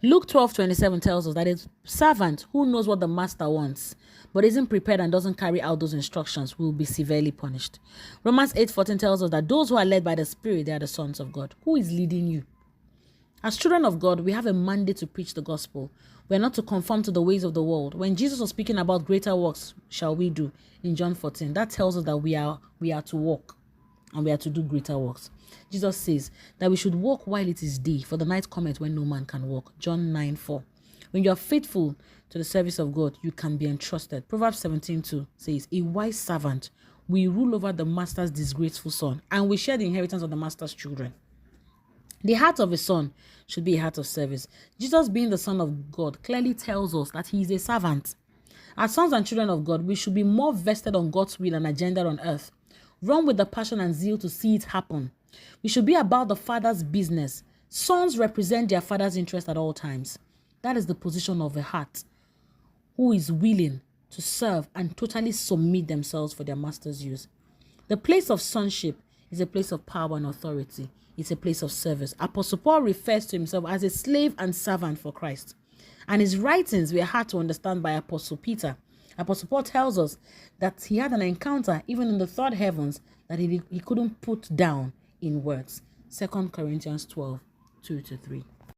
Luke 12:27 tells us that a servant who knows what the master wants but isn't prepared and doesn't carry out those instructions will be severely punished. Romans 8:14 tells us that those who are led by the Spirit, they are the sons of God. Who is leading you? As children of God, we have a mandate to preach the gospel. We are not to conform to the ways of the world. When Jesus was speaking about greater works shall we do in John 14, that tells us that we are to walk and we are to do greater works. Jesus says that we should walk while it is day, for the night cometh when no man can walk. John 9:4. When you are faithful to the service of God, you can be entrusted. Proverbs 17:2 says, a wise servant will rule over the master's disgraceful son and will share the inheritance of the master's children. The heart of a son should be a heart of service. Jesus, being the Son of God, clearly tells us that he is a servant. As sons and children of God, we should be more vested on God's will and agenda on earth. Run with the passion and zeal to see it happen. We should be about the Father's business. Sons represent their father's interest at all times. That is the position of a heart who is willing to serve and totally submit themselves for their master's use. The place of sonship is a place of power and authority. It's a place of service. Apostle Paul refers to himself as a slave and servant for Christ. And his writings were hard to understand by Apostle Peter. Apostle Paul tells us that he had an encounter even in the third heavens that he couldn't put down in words. 2 Corinthians 12:2-3.